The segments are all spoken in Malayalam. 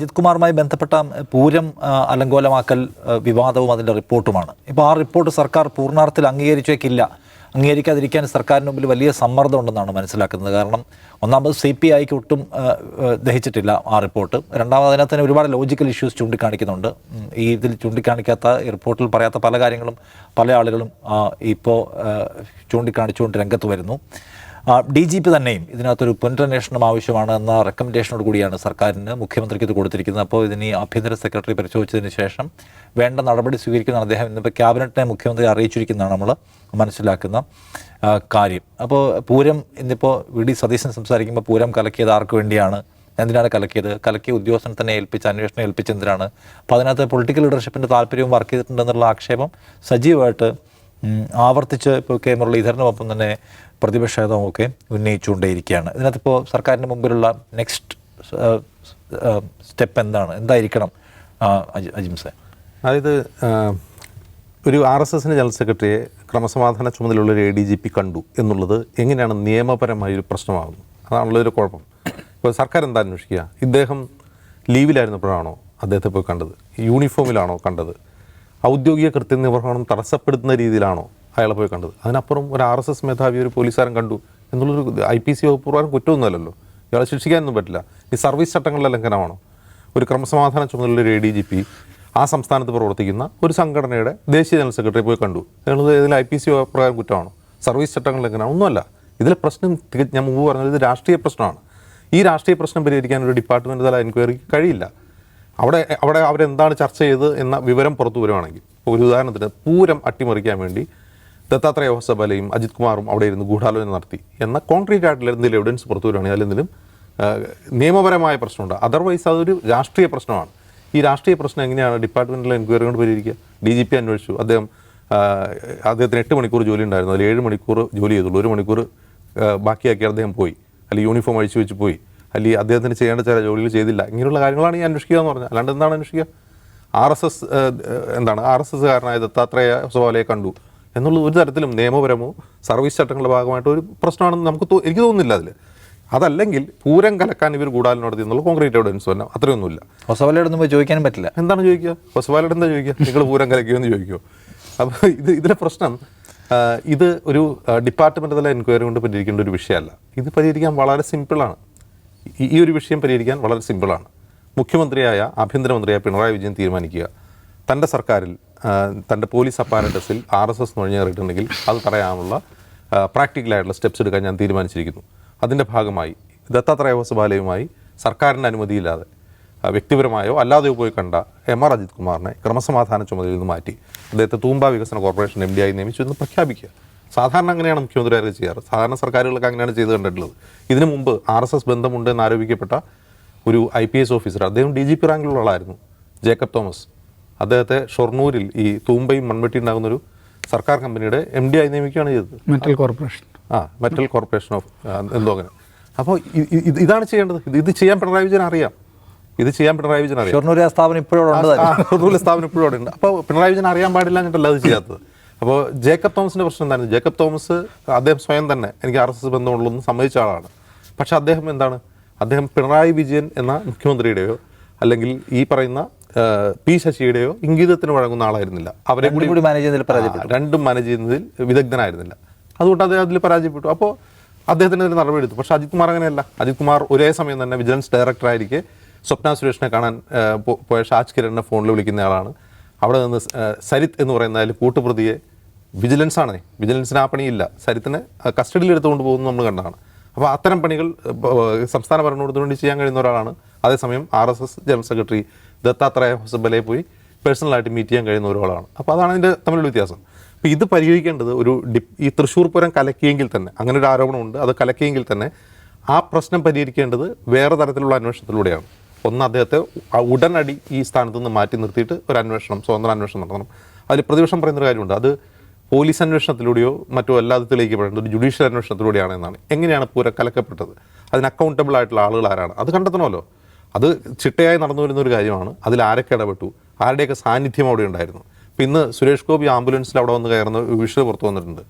അജിത് കുമാറുമായി ബന്ധപ്പെട്ട പൂരം അലങ്കോലമാക്കൽ വിവാദവും അതിൻ്റെ റിപ്പോർട്ടുമാണ്. ഇപ്പോൾ ആ റിപ്പോർട്ട് സർക്കാർ പൂർണ്ണാർത്ഥത്തിൽ അംഗീകരിക്കാതിരിക്കാൻ സർക്കാരിന് മുമ്പിൽ വലിയ സമ്മർദ്ദം ഉണ്ടെന്നാണ് മനസ്സിലാക്കുന്നത്. കാരണം ഒന്നാമത് CPIക്ക് ഒട്ടും ദഹിച്ചിട്ടില്ല ആ റിപ്പോർട്ട്. രണ്ടാമത് അതിനകത്ത് തന്നെ ഒരുപാട് ലോജിക്കൽ ഇഷ്യൂസ് ചൂണ്ടിക്കാണിക്കുന്നുണ്ട്. ഇതിൽ ചൂണ്ടിക്കാണിക്കാത്ത ഈ റിപ്പോർട്ടിൽ പറയാത്ത പല കാര്യങ്ങളും പല ആളുകളും ഇപ്പോൾ ചൂണ്ടിക്കാണിച്ചുകൊണ്ട് രംഗത്ത് വരുന്നു. DGP തന്നെയും ഇതിനകത്തൊരു പുനരന്വേഷണം ആവശ്യമാണ് എന്ന റെക്കമെൻഡേഷനോട് കൂടിയാണ് സർക്കാരിന് മുഖ്യമന്ത്രിക്ക് ഇത് കൊടുത്തിരിക്കുന്നത്. അപ്പോൾ ഇതിന് ആഭ്യന്തര സെക്രട്ടറി പരിശോധിച്ചതിന് ശേഷം വേണ്ട നടപടി സ്വീകരിക്കുന്നതാണ് അദ്ദേഹം ഇന്നിപ്പോൾ ക്യാബിനറ്റിനെ മുഖ്യമന്ത്രി അറിയിച്ചിരിക്കുന്നതാണ് നമ്മൾ മനസ്സിലാക്കുന്ന കാര്യം. അപ്പോൾ പൂരം ഇന്നിപ്പോൾ VD സതീശൻ സംസാരിക്കുമ്പോൾ പൂരം കലക്കിയത് ആർക്ക് വേണ്ടിയാണ്, എന്തിനാണ് കലക്കിയ ഉദ്യോഗസ്ഥനെ തന്നെ അന്വേഷണം ഏൽപ്പിച്ചെന്തിനാണ്? അപ്പോൾ അതിനകത്ത് പൊളിറ്റിക്കൽ ലീഡർഷിപ്പിൻ്റെ താല്പര്യവും വർക്ക് ചെയ്തിട്ടുണ്ടെന്നുള്ള ആക്ഷേപം സജീവമായിട്ട് ആവർത്തിച്ച് ഇപ്പോൾ K മുരളീധരനുമൊപ്പം തന്നെ പ്രതിപക്ഷ നേതാവുമൊക്കെ ഉന്നയിച്ചുകൊണ്ടേയിരിക്കുകയാണ്. ഇതിനകത്തിപ്പോൾ സർക്കാരിൻ്റെ മുമ്പിലുള്ള നെക്സ്റ്റ് സ്റ്റെപ്പ് എന്തായിരിക്കണം അജിംസെ? അതായത് ഒരു RSSന് ജനറൽ സെക്രട്ടറിയെ ക്രമസമാധാന ചുമതലയുള്ളൊരു ADGP കണ്ടു എന്നുള്ളത് എങ്ങനെയാണ് നിയമപരമായൊരു പ്രശ്നമാകുന്നത്? അതാണുള്ളൊരു കുഴപ്പം. ഇപ്പോൾ സർക്കാർ എന്താ അന്വേഷിക്കുക? ഇദ്ദേഹം ലീവിലായിരുന്നപ്പോഴാണോ അദ്ദേഹത്തെ പോയി കണ്ടത്? യൂണിഫോമിലാണോ കണ്ടത്? ഔദ്യോഗിക കൃത്യനിർവഹണം തടസ്സപ്പെടുത്തുന്ന രീതിയിലാണോ അയാളെ പോയി കണ്ടത്? അതിനപ്പുറം ഒരു RSS മേധാവി ഒരു പോലീസുകാരൻ കണ്ടു എന്നുള്ളൊരു IPC വകുപ്പ് പ്രകാരം കുറ്റമൊന്നുമല്ലല്ലോ. ഇയാളെ ശിക്ഷിക്കാനൊന്നും പറ്റില്ല. ഈ സർവീസ് ചട്ടങ്ങളുടെ ലംഘനമാണോ? ഒരു ക്രമസമാധാന ചുമതലയുള്ള ADGP ആ സംസ്ഥാനത്ത് പ്രവർത്തിക്കുന്ന ഒരു സംഘടനയുടെ ദേശീയ ജനറൽ സെക്രട്ടറി പോയി കണ്ടു എന്നുള്ളത് ഇതിൽ IPC പ്രകാരം കുറ്റമാണോ? സർവീസ് ചട്ടങ്ങൾ ലംഘനമാണോ? ഒന്നുമല്ല. ഇതിലെ പ്രശ്നം ഞാൻ മുമ്പ് പറഞ്ഞത് ഇത് രാഷ്ട്രീയ പ്രശ്നമാണ്. ഈ രാഷ്ട്രീയ പ്രശ്നം പരിഹരിക്കാൻ ഒരു ഡിപ്പാർട്ട്മെൻറ്റ് തല എൻക്വയറിക്ക് കഴിയില്ല. അവിടെ അവരെന്താണ് ചർച്ച ചെയ്ത് എന്ന വിവരം പുറത്തു വരുവാണെങ്കിൽ, ഒരു ഉദാഹരണത്തിന് പൂരം അട്ടിമറിക്കാൻ വേണ്ടി ദത്താത്രേയ ഹൊസബലയും അജിത് കുമാറും അവിടെ ഇരുന്ന് ഗൂഢാലോചന നടത്തി എന്ന കോൺക്രീറ്റ് ആയിട്ടുള്ള എന്തെങ്കിലും എവിഡൻസ് പുറത്തു വരുവാണെങ്കിൽ അതിലെന്തെങ്കിലും നിയമപരമായ പ്രശ്നമുണ്ട്. അതർവൈസ് അതൊരു രാഷ്ട്രീയ പ്രശ്നമാണ്. ഈ രാഷ്ട്രീയ പ്രശ്നം എങ്ങനെയാണ് ഡിപ്പാർട്ട്മെൻറ്റിലെ എൻക്വയറി കൊണ്ട് പരിഹരിക്കുക? DGP അന്വേഷിച്ചു. അദ്ദേഹത്തിന് 8 മണിക്കൂർ ജോലി ഉണ്ടായിരുന്നു. അതിൽ 7 മണിക്കൂർ ജോലി ചെയ്തുള്ളൂ. 1 മണിക്കൂർ ബാക്കിയാക്കി അദ്ദേഹം പോയി, അല്ലെങ്കിൽ യൂണിഫോം അഴിച്ചു വെച്ച് പോയി, അല്ലെങ്കിൽ അദ്ദേഹത്തിന് ചെയ്യേണ്ട ചില ജോലികൾ ചെയ്തില്ല. ഇങ്ങനെയുള്ള കാര്യങ്ങളാണ് ഈ അന്വേഷിക്കുക എന്ന് പറഞ്ഞാൽ. അല്ലാണ്ട് എന്താണ് അന്വേഷിക്കുക? RSSകാരനായ ദത്താത്രേയ ഹൊസബലയെ കണ്ടു എന്നുള്ളത് ഒരു തരത്തിലും നിയമപരമോ സർവീസ് ചട്ടങ്ങളുടെ ഭാഗമായിട്ട് ഒരു പ്രശ്നമാണെന്ന് എനിക്ക് തോന്നുന്നില്ല. അതല്ലെങ്കിൽ പൂരം കലക്കാൻ ഇവർ ഗൂഢാലോചന നടത്തി എന്നുള്ള കോൺക്രീറ്റ് എവിഡൻസ് തന്നെ അത്രയൊന്നുമില്ല. ഹൊസബലയോടൊന്നും പോയി ചോദിക്കാനും പറ്റില്ല. എന്താണ് ചോദിക്കുക? ഹൊസബലയോട് എന്താ ചോദിക്കുക? നിങ്ങൾ പൂരം കലക്കിയോ എന്ന് ചോദിക്കുമോ? അപ്പോൾ ഇതിലെ പ്രശ്നം ഇത് ഒരു ഡിപ്പാർട്ട്മെൻറ്റ് തല എൻക്വയറി കൊണ്ട് പരിഹരിക്കേണ്ട ഒരു വിഷയമല്ല. ഇത് പരിഹരിക്കാൻ വളരെ സിമ്പിളാണ്. ഈ ഒരു വിഷയം പരിഹരിക്കാൻ വളരെ സിമ്പിളാണ്. ആഭ്യന്തരമന്ത്രിയായ പിണറായി വിജയൻ തീരുമാനിക്കുക, തൻ്റെ സർക്കാരിൽ തൻ്റെ പോലീസ് അപ്പാരറ്റസിൽ RSS നുഴഞ്ഞേറിയിട്ടുണ്ടെങ്കിൽ അത് തടയാനുള്ള പ്രാക്ടിക്കലായിട്ടുള്ള സ്റ്റെപ്സ് എടുക്കാൻ ഞാൻ തീരുമാനിച്ചിരിക്കുന്നു. അതിൻ്റെ ഭാഗമായി ദത്താത്രേയ ഹൊസബലയുമായി സർക്കാരിൻ്റെ അനുമതിയില്ലാതെ വ്യക്തിപരമായോ അല്ലാതെയോ പോയി കണ്ട MR അജിത് കുമാറിനെ ക്രമസമാധാന ചുമതലയിൽ നിന്ന് മാറ്റി അദ്ദേഹത്തെ തൂമ്പ വികസന കോർപ്പറേഷൻ MD ആയി നിയമിച്ചു എന്ന് പ്രഖ്യാപിക്കുക. സാധാരണ അങ്ങനെയാണ് മുഖ്യമന്ത്രിമാരെ ചെയ്യാറ്. സാധാരണ സർക്കാരുകളൊക്കെ അങ്ങനെയാണ് ചെയ്ത് കണ്ടിട്ടുള്ളത്. ഇതിനു മുമ്പ് RSS ബന്ധമുണ്ട് എന്ന് ആരോപിക്കപ്പെട്ട ഒരു IPS ഓഫീസർ, അദ്ദേഹം DGP റാങ്കിലുള്ള ആളായിരുന്നു, ജേക്കബ് തോമസ്. അദ്ദേഹത്തെ ഷൊർണൂരിൽ ഈ തൂമ്പയും മൺവെട്ടി ഉണ്ടാകുന്നൊരു സർക്കാർ കമ്പനിയുടെ MD ആയി നിയമിക്കുകയാണ് ചെയ്തത്. മെറ്റൽ കോർപ്പറേഷൻ ഓഫ് എന്തോ അങ്ങനെ. അപ്പോൾ ഇതാണ് ചെയ്യേണ്ടത്. ഇത് ചെയ്യാൻ പിണറായി വിജയൻ അറിയാം. ഷൊർണൂരിലെ സ്ഥാപനം ഇപ്പോഴും ഉണ്ട്. അപ്പോൾ പിണറായി വിജയൻ അറിയാൻ പാടില്ല എന്നിട്ടല്ല അത് ചെയ്യാത്തത്. അപ്പോൾ ജേക്കബ് തോമസിൻ്റെ പ്രശ്നം എന്തായിരുന്നു? ജേക്കബ് തോമസ് അദ്ദേഹം സ്വയം തന്നെ എനിക്ക് RSS ബന്ധമുള്ളതെന്ന് സമ്മതിച്ച ആളാണ്. പക്ഷെ അദ്ദേഹം പിണറായി വിജയൻ എന്ന മുഖ്യമന്ത്രിയുടെയോ അല്ലെങ്കിൽ ഈ പറയുന്ന P ശശിയുടെയോ ഇംഗിതത്തിന് വഴങ്ങുന്ന ആളായിരുന്നില്ല. അവരെ കൂടി രണ്ടും മാനേജ് ചെയ്യുന്നതിൽ വിദഗ്ധനായിരുന്നില്ല. അതുകൊണ്ട് അദ്ദേഹം അതിൽ പരാജയപ്പെട്ടു. അപ്പോൾ അദ്ദേഹത്തിന് ഒരു നടപടി എടുത്തു. പക്ഷേ അജിത് കുമാർ അങ്ങനെയല്ല. അജിത് കുമാർ ഒരേ സമയം തന്നെ വിജിലൻസ് ഡയറക്ടറായിരിക്കെ സ്വപ്ന സുരേഷിനെ കാണാൻ പോയ ഷാജ് കിരണിനെ ഫോണിൽ വിളിക്കുന്ന ആളാണ്. അവിടെ നിന്ന് സരിത്ത് എന്ന് പറയുന്ന അതിൽ കൂട്ടുപ്രതിയെ വിജിലൻസിന് ആ പണിയില്ല, സരിത്തിനെ കസ്റ്റഡിയിൽ എടുത്തുകൊണ്ട് പോകുന്നത് നമ്മൾ കണ്ടതാണ്. അപ്പോൾ അത്തരം പണികൾ സംസ്ഥാന ഭരണകൂടത്തിന് വേണ്ടി ചെയ്യാൻ കഴിയുന്ന ഒരാളാണ്. അതേസമയം RSS ജനറൽ സെക്രട്ടറി ദത്താത്രേയ ഹൊസബലയെ പോയി പേഴ്സണലായിട്ട് മീറ്റ് ചെയ്യാൻ കഴിയുന്ന ഒരാളാണ്. അപ്പോൾ അതാണ് ഇതിൻ്റെ തമ്മിലുള്ള വ്യത്യാസം. അപ്പോൾ ഇത് പരിഹരിക്കേണ്ടത് ഈ തൃശ്ശൂർ പൂരം കലക്കിയെങ്കിൽ തന്നെ, അങ്ങനെ ഒരു ആരോപണമുണ്ട്, അത് കലക്കിയെങ്കിൽ തന്നെ ആ പ്രശ്നം പരിഹരിക്കേണ്ടത് വേറെ തരത്തിലുള്ള അന്വേഷണത്തിലൂടെയാണ്. ഒന്ന്, അദ്ദേഹത്തെ ഉടനടി ഈ സ്ഥാനത്ത് നിന്ന് മാറ്റി നിർത്തിയിട്ട് ഒരു സ്വതന്ത്ര അന്വേഷണം നടത്തണം. അതിൽ പ്രതിപക്ഷം പറയുന്നൊരു കാര്യമുണ്ട്, അത് പോലീസ് അന്വേഷണത്തിലൂടെയോ മറ്റോ അല്ലാതെ തെളിയിക്കപ്പെടേണ്ട ഒരു ജുഡീഷ്യൽ അന്വേഷണത്തിലൂടെയാണ് എന്നാണ്. എങ്ങനെയാണ് പൂരം കലക്കപ്പെട്ടത്? അതിന് അക്കൗണ്ടബിൾ ആയിട്ടുള്ള ആളുകൾ ആരാണ്? അത് കണ്ടെത്തണമല്ലോ. അത് ചിട്ടയായി നടന്നു വരുന്നൊരു കാര്യമാണ്. അതിൽ ആരൊക്കെ ഇടപെട്ടു, ആരുടെയൊക്കെ സാന്നിധ്യം അവിടെ ഉണ്ടായിരുന്നു. ഇപ്പം ഇന്ന് സുരേഷ് ഗോപി ആംബുലൻസിൽ അവിടെ വന്ന് കയറുന്ന ഒരു വിഷ്വൽ പുറത്തു വന്നിട്ടുണ്ട്.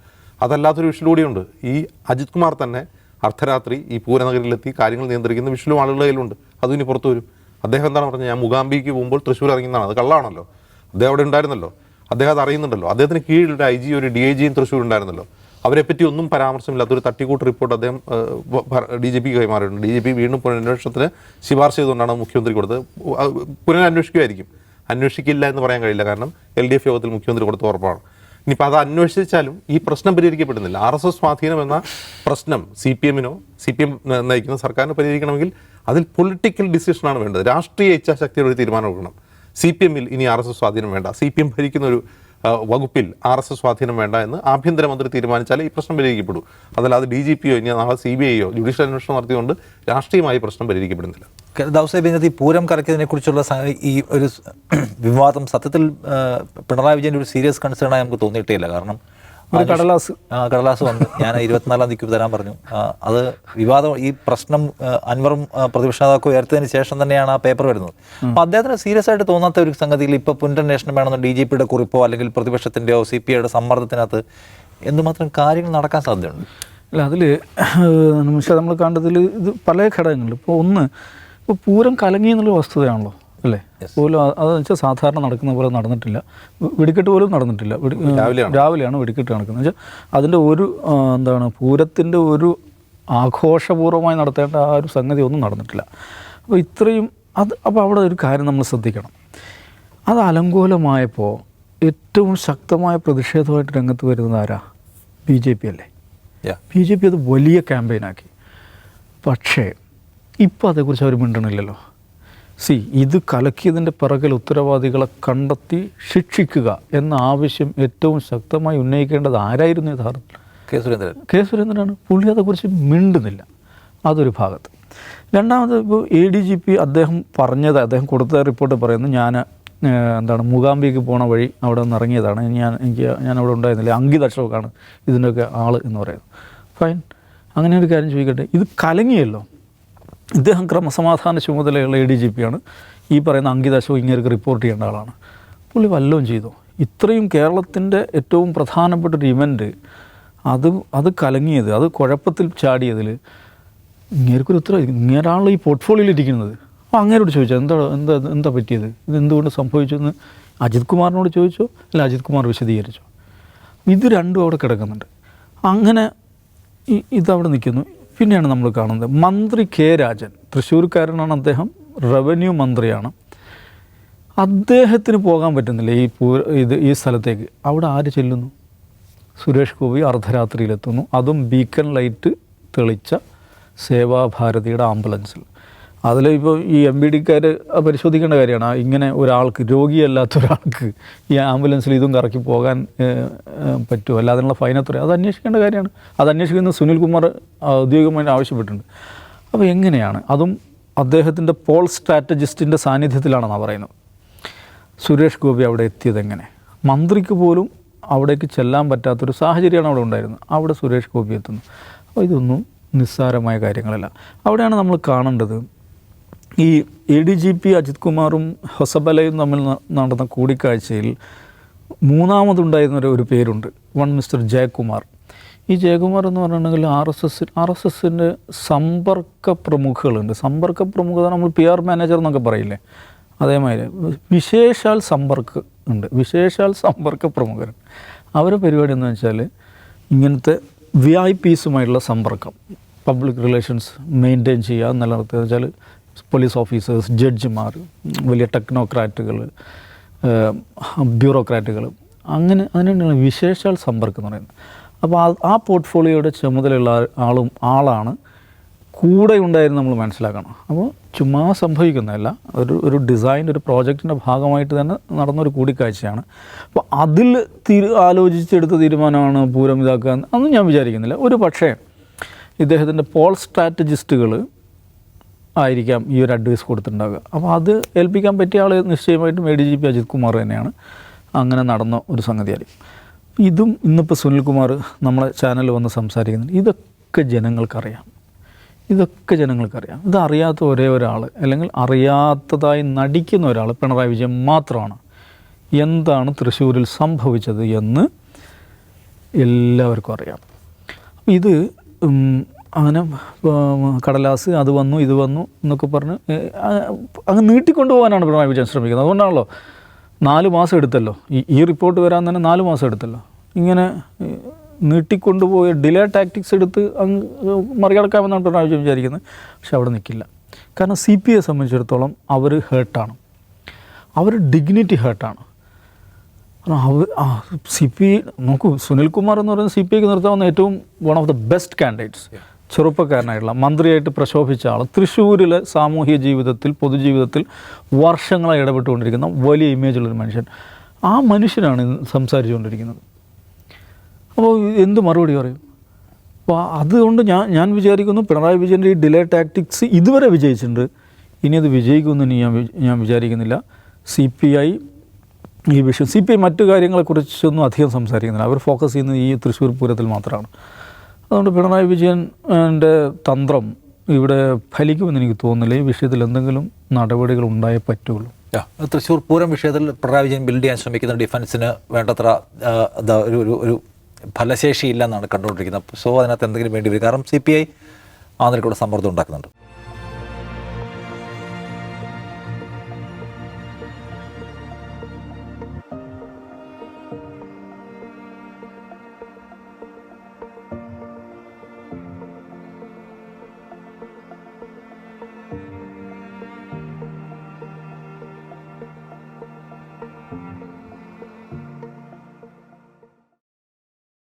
അതല്ലാത്തൊരു വിഷ്വൽ കൂടിയുണ്ട്. ഈ അജിത് കുമാർ തന്നെ അർദ്ധരാത്രി ഈ പൂരനഗരിലെത്തി കാര്യങ്ങൾ നിയന്ത്രിക്കുന്ന വിഷ്വലും ആളുകളുടെ കയ്യിലുണ്ട്. അതും ഇനി പുറത്തു വരും. അദ്ദേഹം എന്താണ് പറഞ്ഞത്, ഞാൻ മുഗാംബിക്ക് പോകുമ്പോൾ തൃശ്ശൂർ ഇറങ്ങുന്നതാണ്. അത് കള്ളാണല്ലോ. അദ്ദേഹം അവിടെ ഉണ്ടായിരുന്നല്ലോ, അദ്ദേഹം അത് അറിയുന്നുണ്ടല്ലോ. അദ്ദേഹത്തിന് കീഴിലൊരു IG ഒരു DIGയും തൃശ്ശൂർ ഉണ്ടായിരുന്നല്ലോ. അവരെപ്പറ്റി ഒന്നും പരാമർശമില്ലാത്ത ഒരു തട്ടിക്കൂട്ട് റിപ്പോർട്ട് അദ്ദേഹം DGP കൈമാറിയിട്ടുണ്ട്. DGP വീണ്ടും പുനരന്വേഷണത്തിന് ശുപാർശ ചെയ്തുകൊണ്ടാണ് മുഖ്യമന്ത്രി കൊടുത്തത്. പുനരന്വേഷിക്കുമായിരിക്കും, അന്വേഷിക്കില്ല എന്ന് പറയാൻ കഴിയില്ല, കാരണം LDF യോഗത്തിൽ മുഖ്യമന്ത്രി കൊടുത്ത ഉറപ്പാണ്. ഇനിയിപ്പോൾ അത് അന്വേഷിച്ചാലും ഈ പ്രശ്നം പരിഹരിക്കപ്പെടുന്നില്ല. RSS സ്വാധീനം എന്ന പ്രശ്നം CPM നയിക്കുന്ന സർക്കാരിന് പരിഹരിക്കണമെങ്കിൽ അതിൽ പൊളിറ്റിക്കൽ ഡിസിഷനാണ് വേണ്ടത്. രാഷ്ട്രീയ ഇച്ഛാശക്തിയുടെ ഒരു തീരുമാനം എടുക്കണം. CPM ഇനി RSS സ്വാധീനം വേണ്ട, CPM ഭരിക്കുന്ന ഒരു വകുപ്പിൽ RSS സ്വാധീനം വേണ്ട എന്ന് ആഭ്യന്തരമന്ത്രി തീരുമാനിച്ചാൽ ഈ പ്രശ്നം പരിഹരിക്കപ്പെടൂ. അതല്ലാതെ DGPയോ ഇനി നാളെ CBIയോ ജുഡീഷ്യൽ അന്വേഷണം നടത്തിക്കൊണ്ട് രാഷ്ട്രീയമായി പ്രശ്നം പരിഹരിക്കപ്പെടുന്നില്ല. ദാവൂദ് ഈ പൂരം കലക്കിയതിനെ കുറിച്ചുള്ള ഈ ഒരു വിവാദം സത്യത്തിൽ പിണറായി വിജയൻ്റെ ഒരു സീരിയസ് കൺസേൺ ആയി നമുക്ക് തോന്നിയിട്ടില്ല. കാരണം കടലാസ് വന്നു, ഞാൻ 24-ാം തീയതി തരാൻ പറഞ്ഞു. അത് വിവാദം, ഈ പ്രശ്നം അൻവറും പ്രതിപക്ഷ നേതാക്കളും ഉയർത്തിയതിന് ശേഷം തന്നെയാണ് ആ പേപ്പർ വരുന്നത്. അപ്പോൾ അദ്ദേഹത്തിന് സീരിയസ് ആയിട്ട് തോന്നാത്ത ഒരു സംഗതിയിൽ ഇപ്പോൾ പുനരന്വേഷണം വേണമെന്ന് DGPയുടെ കുറിപ്പോ അല്ലെങ്കിൽ പ്രതിപക്ഷത്തിൻ്റെയോ CPIയുടെ സമ്മർദ്ദത്തിനകത്ത് എന്തുമാത്രം കാര്യങ്ങൾ നടക്കാൻ സാധ്യതയുണ്ട്? അല്ല, അതിൽ നമ്മൾ കണ്ടതിൽ ഇത് പല ഘടകങ്ങളിൽ. ഇപ്പോൾ പൂരം കലങ്ങി എന്നുള്ള വസ്തുതയാണല്ലോ അല്ലേ. പോലും അതെന്ന് വെച്ചാൽ സാധാരണ നടക്കുന്ന പോലെ നടന്നിട്ടില്ല. വെടിക്കെട്ട് പോലും നടന്നിട്ടില്ല. രാവിലെയാണ് വെടിക്കെട്ട് നടക്കുന്നത്. വെച്ചാൽ അതിൻ്റെ ഒരു പൂരത്തിൻ്റെ ഒരു ആഘോഷപൂർവ്വമായി നടത്തേണ്ട ആ ഒരു സംഗതി ഒന്നും നടന്നിട്ടില്ല. അപ്പോൾ ഇത്രയും അപ്പോൾ അവിടെ ഒരു കാര്യം നമ്മൾ ശ്രദ്ധിക്കണം. അത് അലങ്കോലമായപ്പോൾ ഏറ്റവും ശക്തമായ പ്രതിഷേധമായിട്ട് രംഗത്ത് വരുന്നത് ആരാ? BJP അല്ലേ. BJP അത് വലിയ ക്യാമ്പയിനാക്കി. പക്ഷേ ഇപ്പോൾ അതേക്കുറിച്ച് അവർ മിണ്ടണില്ലല്ലോ. ഇത് കലക്കിയതിൻ്റെ പിറകിൽ ഉത്തരവാദികളെ കണ്ടെത്തി ശിക്ഷിക്കുക എന്ന ആവശ്യം ഏറ്റവും ശക്തമായി ഉന്നയിക്കേണ്ടത് ആരായിരുന്നു യഥാർത്ഥത്തിൽ? കെ സുരേന്ദ്രനാണ്. പുള്ളി അതേക്കുറിച്ച് മിണ്ടുന്നില്ല. അതൊരു ഭാഗത്ത്. രണ്ടാമത് ഇപ്പോൾ ADGP അദ്ദേഹം കൊടുത്ത റിപ്പോർട്ട് പറയുന്നത്, ഞാൻ മൂകാംബിക്ക് പോണ വഴി അവിടെ നിന്ന് ഇറങ്ങിയതാണ്, ഞാൻ അവിടെ ഉണ്ടായിരുന്നില്ല, അങ്കിത് അശോകാണ് ഇതിൻ്റെയൊക്കെ ആൾ എന്ന് പറയുന്നത്. ഫൈൻ, അങ്ങനെ ഒരു കാര്യം ചോദിക്കട്ടെ, ഇത് കലങ്ങിയല്ലോ. ഇദ്ദേഹം ക്രമസമാധാന ചുമതലയുള്ള ADGP ആണ്. ഈ പറയുന്ന അങ്കിത് അശോക് ഇങ്ങനെയൊക്കെ റിപ്പോർട്ട് ചെയ്യേണ്ട ആളാണ്. പുള്ളി വല്ലതും ചെയ്തോ? ഇത്രയും കേരളത്തിൻ്റെ ഏറ്റവും പ്രധാനപ്പെട്ട ഒരു ഇവൻറ്റ് അത് കലങ്ങിയത്, അത് കുഴപ്പത്തിൽ ചാടിയതിൽ ഇങ്ങേർക്കൊരു ഇങ്ങേരാണല്ലോ ഈ പോർട്ട്ഫോളിയോയിൽ ഇരിക്കുന്നത്. അപ്പോൾ അങ്ങേരോട് ചോദിച്ചോ എന്താ പറ്റിയത്, ഇത് എന്തുകൊണ്ട് സംഭവിച്ചു എന്ന് അജിത് കുമാറിനോട് ചോദിച്ചോ, അല്ല അജിത് കുമാർ വിശദീകരിച്ചോ? ഇത് രണ്ടും അവിടെ കിടക്കുന്നുണ്ട്. അങ്ങനെ ഇതവിടെ നിൽക്കുന്നു. പിന്നെയാണ് നമ്മൾ കാണുന്നത് മന്ത്രി K രാജൻ, തൃശ്ശൂർക്കാരനാണ് അദ്ദേഹം, റവന്യൂ മന്ത്രിയാണ്. അദ്ദേഹത്തിന് പോകാൻ പറ്റുന്നില്ല ഈ സ്ഥലത്തേക്ക്. അവിടെ ആര് ചെല്ലുന്നു? സുരേഷ് ഗോപി അർദ്ധരാത്രിയിലെത്തുന്നു, അതും ബീക്കൺ ലൈറ്റ് തെളിച്ച സേവാഭാരതിയുടെ ആംബുലൻസിൽ. അതിൽ ഇപ്പോൾ ഈ MBDക്കാർ പരിശോധിക്കേണ്ട കാര്യമാണ്. ഇങ്ങനെ ഒരാൾക്ക്, രോഗിയല്ലാത്ത ഒരാൾക്ക് ഈ ആംബുലൻസിൽ ഇതും കറക്കി പോകാൻ പറ്റുമോ? അല്ല അതിനുള്ള ഫൈൻ എത്ര? അത് അന്വേഷിക്കേണ്ട കാര്യമാണ്. അത് അന്വേഷിക്കുന്ന സുനിൽകുമാർ ഔദ്യോഗികമായി ആവശ്യപ്പെട്ടിട്ടുണ്ട്. അപ്പോൾ എങ്ങനെയാണ്? അതും അദ്ദേഹത്തിൻ്റെ പോൾ സ്ട്രാറ്റജിസ്റ്റിൻ്റെ സാന്നിധ്യത്തിലാണെന്നാണ് പറയുന്നത്. സുരേഷ് ഗോപി അവിടെ എത്തിയത് എങ്ങനെ? മന്ത്രിക്ക് പോലും അവിടേക്ക് ചെല്ലാൻ പറ്റാത്തൊരു സാഹചര്യമാണ് അവിടെ ഉണ്ടായിരുന്നത്. അവിടെ സുരേഷ് ഗോപി എത്തുന്നു. അപ്പോൾ ഇതൊന്നും നിസ്സാരമായ കാര്യങ്ങളല്ല. അവിടെയാണ് നമ്മൾ കാണേണ്ടത്. ഈ ADGP അജിത് കുമാറും ഹൊസബലയും തമ്മിൽ നടന്ന കൂടിക്കാഴ്ചയിൽ മൂന്നാമതുണ്ടായിരുന്ന ഒരു പേരുണ്ട്, മിസ്റ്റർ ജയകുമാർ. ഈ ജയകുമാർ എന്ന് പറഞ്ഞിട്ടുണ്ടെങ്കിൽ RSSൻ്റെ സമ്പർക്ക പ്രമുഖകളുണ്ട്. സമ്പർക്ക പ്രമുഖത നമ്മൾ PR മാനേജർ എന്നൊക്കെ പറയില്ലേ, അതേമാതിരി വിശേഷാൽ സമ്പർക്ക പ്രമുഖരുണ്ട്. അവരുടെ പരിപാടി എന്ന് വെച്ചാൽ ഇങ്ങനത്തെ VIPസുമായിട്ടുള്ള സമ്പർക്കം, പബ്ലിക് റിലേഷൻസ് മെയിൻറ്റെയിൻ ചെയ്യുക എന്നുള്ളത് വെച്ചാൽ പോലീസ് ഓഫീസേഴ്സ്, ജഡ്ജിമാർ, വലിയ ടെക്നോക്രാറ്റുകൾ, ബ്യൂറോക്രാറ്റുകൾ, അതിനാണ് വിശേഷാൽ സമ്പർക്കം എന്ന് പറയുന്നത്. അപ്പോൾ ആ പോർട്ട്ഫോളിയോയുടെ ചുമതലയുള്ള ആളാണ് കൂടെ ഉണ്ടായിരുന്നു നമ്മൾ മനസ്സിലാക്കണം. അപ്പോൾ ചുമ്മാ സംഭവിക്കുന്നതല്ല, ഒരു ഡിസൈൻ, ഒരു പ്രോജക്റ്റിൻ്റെ ഭാഗമായിട്ട് തന്നെ നടന്നൊരു കൂടിക്കാഴ്ചയാണ്. അപ്പോൾ അതിൽ ആലോചിച്ചെടുത്ത തീരുമാനമാണ് പൂരം ഇതാക്കുക അതൊന്നും ഞാൻ വിചാരിക്കുന്നില്ല. ഒരു പക്ഷേ ഇദ്ദേഹത്തിൻ്റെ പോൾ സ്ട്രാറ്റജിസ്റ്റുകൾ ആയിരിക്കാം ഈ ഒരു അഡ്വൈസ് കൊടുത്തിട്ടുണ്ടാവുക. അപ്പോൾ അത് ഏൽപ്പിക്കാൻ പറ്റിയ ആൾ നിശ്ചയമായിട്ടും ADGP അജിത് കുമാർ തന്നെയാണ്. അങ്ങനെ നടന്ന ഒരു സംഗതിയായിരിക്കും. ഇതും ഇന്നിപ്പോൾ സുനിൽകുമാർ നമ്മളെ ചാനലിൽ വന്ന് സംസാരിക്കുന്നുണ്ട്. ഇതൊക്കെ ജനങ്ങൾക്കറിയാം. ഇതറിയാത്ത ഒരേ ഒരാൾ, അല്ലെങ്കിൽ അറിയാത്തതായി നടിക്കുന്ന ഒരാൾ പിണറായി വിജയൻ മാത്രമാണ്. എന്താണ് തൃശ്ശൂരിൽ സംഭവിച്ചത് എന്ന് എല്ലാവർക്കും അറിയാം. ഇത് അങ്ങനെ കടലാസ് അത് വന്നു ഇത് വന്നു എന്നൊക്കെ പറഞ്ഞ് അങ്ങ് നീട്ടിക്കൊണ്ടു പോകാനാണ് പിണറായി വിജയൻ ശ്രമിക്കുന്നത്. അതുകൊണ്ടാണല്ലോ 4 മാസം എടുത്തല്ലോ ഈ റിപ്പോർട്ട് വരാൻ തന്നെ 4 മാസം എടുത്തല്ലോ. ഇങ്ങനെ നീട്ടിക്കൊണ്ടുപോയ ഡിലേ ടാക്ടിക്സ് എടുത്ത് അങ്ങ് മറികടക്കാമെന്നാണ് പിണറായി വിജയൻ വിചാരിക്കുന്നത്. പക്ഷെ അവിടെ നിൽക്കില്ല. കാരണം CPI സംബന്ധിച്ചിടത്തോളം അവർ ഹേർട്ടാണ്, അവർ ഡിഗ്നിറ്റി ഹേർട്ടാണ്. CPI നോക്കൂ, സുനിൽകുമാർ എന്ന് പറയുന്നത് CPIക്ക് നിർത്താവുന്ന ഏറ്റവും one of the best candidates, ചെറുപ്പക്കാരനായിട്ടുള്ള മന്ത്രിയായിട്ട് പ്രശോഭിച്ച ആൾ, തൃശ്ശൂരിലെ സാമൂഹിക ജീവിതത്തിൽ പൊതുജീവിതത്തിൽ വർഷങ്ങളായി ഇടപെട്ടുകൊണ്ടിരിക്കുന്ന വലിയ ഇമേജുള്ളൊരു മനുഷ്യൻ. ആ മനുഷ്യനാണ് സംസാരിച്ചുകൊണ്ടിരിക്കുന്നത്. അപ്പോൾ എന്ത് മറുപടി പറയും? അപ്പോൾ അതുകൊണ്ട് ഞാൻ വിചാരിക്കുന്നു പിണറായി വിജയൻ്റെ ഈ ഡിലേ ടാക്ടിക്സ് ഇതുവരെ വിജയിച്ചിട്ടുണ്ട്. ഇനി അത് വിജയിക്കുമെന്ന് ഞാൻ വിചാരിക്കുന്നില്ല. CPI ഈ വിഷയം CPI മറ്റു കാര്യങ്ങളെക്കുറിച്ചൊന്നും അധികം സംസാരിക്കുന്നില്ല. അവർ ഫോക്കസ് ചെയ്യുന്നത് ഈ തൃശ്ശൂർ പൂരത്തിൽ മാത്രമാണ്. അതുകൊണ്ട് പിണറായി വിജയൻ്റെ തന്ത്രം ഇവിടെ ഫലിക്കുമെന്ന് എനിക്ക് തോന്നുന്നില്ല. ഈ വിഷയത്തിൽ എന്തെങ്കിലും നടപടികൾ ഉണ്ടായേ പറ്റുള്ളൂ. തൃശ്ശൂർ പൂരം വിഷയത്തിൽ പിണറായി വിജയൻ ബിൽഡ് ചെയ്യാൻ ശ്രമിക്കുന്ന ഡിഫൻസിന് വേണ്ടത്ര ഒരു ഫലശേഷി ഇല്ലെന്നാണ് കണ്ടുകൊണ്ടിരിക്കുന്നത്. സോ അതിനകത്ത് എന്തെങ്കിലും വേണ്ടി വരും. കാരണം CPI ആ നിലയ്ക്കുള്ള സമ്മർദ്ദം ഉണ്ടാക്കുന്നുണ്ട്.